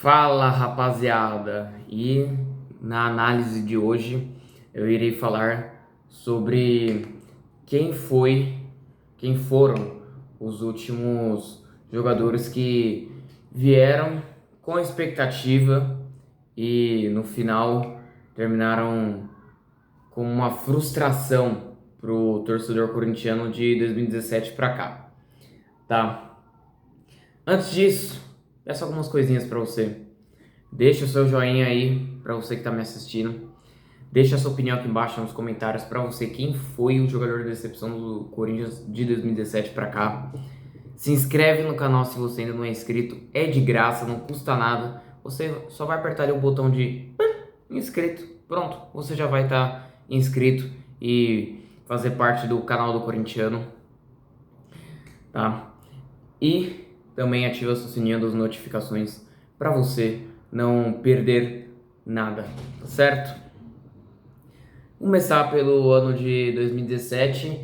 Fala, rapaziada! E na análise de hoje eu irei falar sobre quem foi, quem foram os últimos jogadores que vieram com expectativa e no final terminaram com uma frustração pro torcedor corintiano de 2017 para cá, tá? Antes disso, peço algumas coisinhas para você. Deixa o seu joinha aí para você que está me assistindo. Deixa a sua opinião aqui embaixo nos comentários para você quem foi o jogador de decepção do Corinthians de 2017 para cá. Se inscreve no canal se você ainda não é inscrito, é de graça, não custa nada. Você só vai apertar ali o botão de inscrito. Pronto, você já vai estar inscrito e fazer parte do canal do corintiano, tá? E também ativa o sininho das notificações para você não perder nada, tá certo? Começar pelo ano de 2017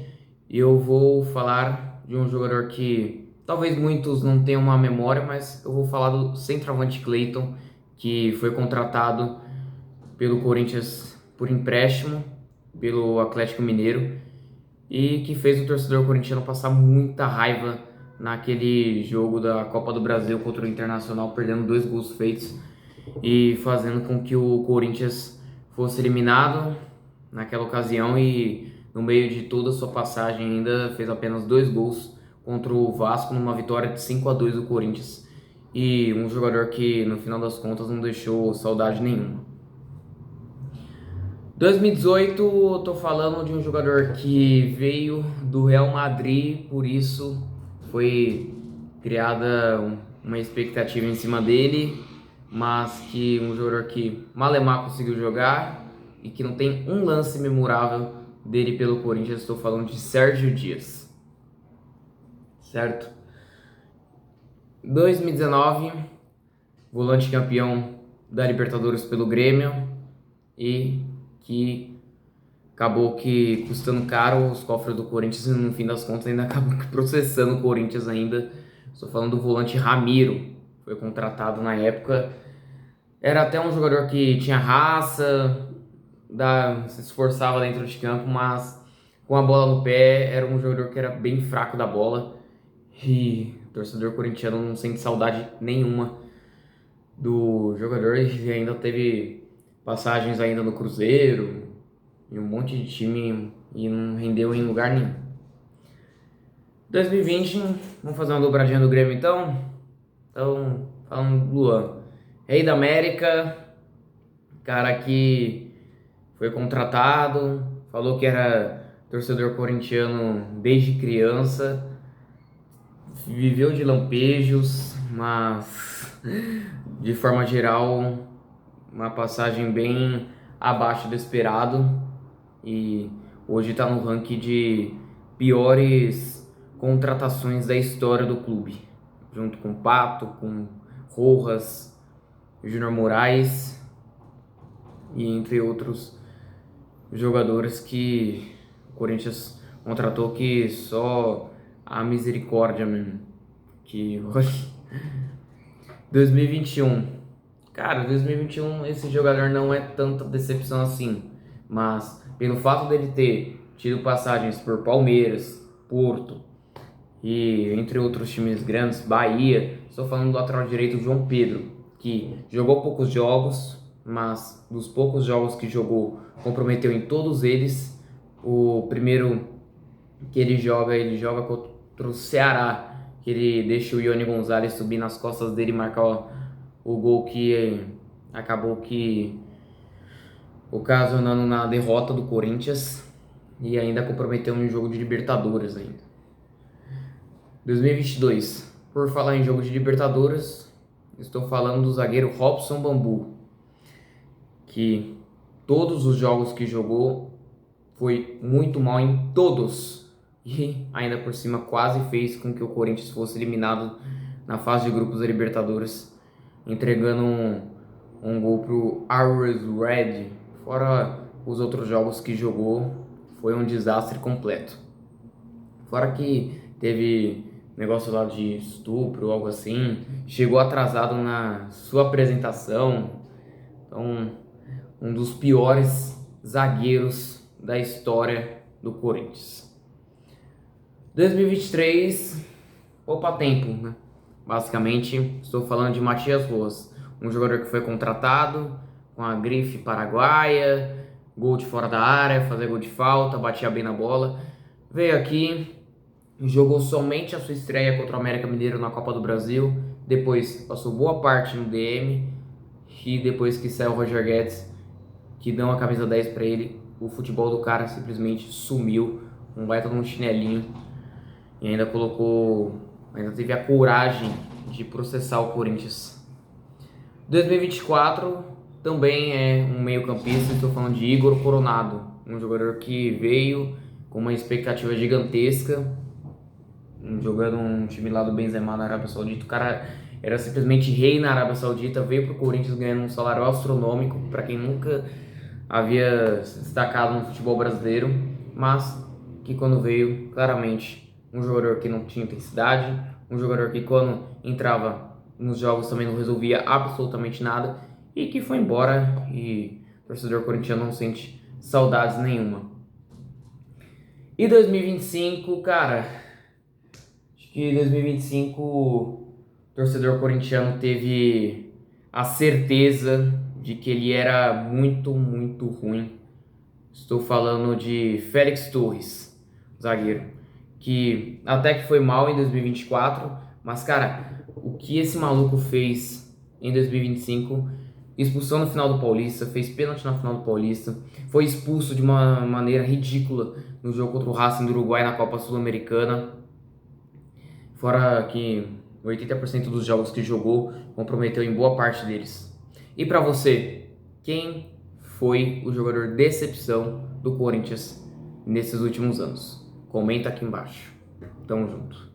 e eu vou falar de um jogador que talvez muitos não tenham uma memória, mas eu vou falar do centroavante Cleiton, que foi contratado pelo Corinthians por empréstimo, pelo Atlético Mineiro, e que fez o torcedor corintiano passar muita raiva naquele jogo da Copa do Brasil contra o Internacional, perdendo 2 gols feitos e fazendo com que o Corinthians fosse eliminado naquela ocasião e no meio de toda a sua passagem ainda fez apenas 2 gols contra o Vasco numa vitória de 5-2 do Corinthians, e um jogador que no final das contas não deixou saudade nenhuma. 2018, eu tô falando de um jogador que veio do Real Madrid, por isso foi criada uma expectativa em cima dele, mas que um jogador que malemar conseguiu jogar e que não tem um lance memorável dele pelo Corinthians. Estou falando de Sérgio Dias, certo? 2019, volante campeão da Libertadores pelo Grêmio e que acabou que custando caro os cofres do Corinthians e no fim das contas ainda acabou processando o Corinthians ainda. Estou falando do volante Ramiro, foi contratado na época. Era até um jogador que tinha raça, se esforçava dentro de campo, mas com a bola no pé era um jogador que era bem fraco da bola. E o torcedor corintiano não sente saudade nenhuma do jogador, e ainda teve passagens ainda no Cruzeiro e um monte de time e não rendeu em lugar nenhum. 2020, vamos fazer uma dobradinha do Grêmio então? Então, falando do Luan, Rei da América, cara que foi contratado, falou que era torcedor corintiano desde criança, viveu de lampejos, mas de forma geral uma passagem bem abaixo do esperado, e hoje está no ranking de piores contratações da história do clube, junto com Pato, com Rojas, Júnior Moraes e entre outros jogadores que o Corinthians contratou, que só a misericórdia mesmo. Que 2021, cara, 2021 esse jogador não é tanta decepção assim, mas pelo fato dele ter tido passagens por Palmeiras, Porto e entre outros times grandes, Bahia, estou falando do lateral direito João Pedro, que jogou poucos jogos, mas dos poucos jogos que jogou, comprometeu em todos eles. O primeiro que ele joga contra o Ceará, que ele deixa o Ione Gonzalez subir nas costas dele e marcar o gol que acabou que ocasionando na derrota do Corinthians, e ainda comprometeu um jogo de Libertadores ainda. 2022, por falar em jogo de Libertadores, estou falando do zagueiro Robson Bambu, que todos os jogos que jogou foi muito mal em todos, e ainda por cima quase fez com que o Corinthians fosse eliminado na fase de grupos da Libertadores, entregando um gol pro Always Red. Fora os outros jogos que jogou, foi um desastre completo. Fora que teve negócio lá de estupro, algo assim. Chegou atrasado na sua apresentação. Então, um dos piores zagueiros da história do Corinthians. 2023, poupa tempo, né? Basicamente, estou falando de Matias Rojas, um jogador que foi contratado com a grife paraguaia, gol de fora da área, fazer gol de falta, batia bem na bola. Veio aqui, jogou somente a sua estreia contra o América Mineiro na Copa do Brasil, depois passou boa parte no DM e depois que saiu o Roger Guedes, que dão a camisa 10 para ele, o futebol do cara simplesmente sumiu, um baita de um chinelinho, e ainda teve a coragem de processar o Corinthians. 2024 também é um meio-campista, estou falando de Igor Coronado, um jogador que veio com uma expectativa gigantesca, jogando um time lá do Benzema na Arábia Saudita. O cara era simplesmente rei na Arábia Saudita, veio pro Corinthians ganhando um salário astronômico, para quem nunca havia se destacado no futebol brasileiro, mas que quando veio, claramente, um jogador que não tinha intensidade, um jogador que quando entrava nos jogos também não resolvia absolutamente nada, e que foi embora, e o torcedor corintiano não sente saudades nenhuma. E 2025, cara, acho que 2025 o torcedor corintiano teve a certeza de que ele era muito, muito ruim. Estou falando de Félix Torres, zagueiro, que até que foi mal em 2024, mas cara, o que esse maluco fez em 2025, expulsão no final do Paulista, fez pênalti na final do Paulista, foi expulso de uma maneira ridícula no jogo contra o Racing do Uruguai na Copa Sul-Americana, fora que 80% dos jogos que jogou comprometeu em boa parte deles. E para você, quem foi o jogador decepção do Corinthians nesses últimos anos? Comenta aqui embaixo. Tamo junto.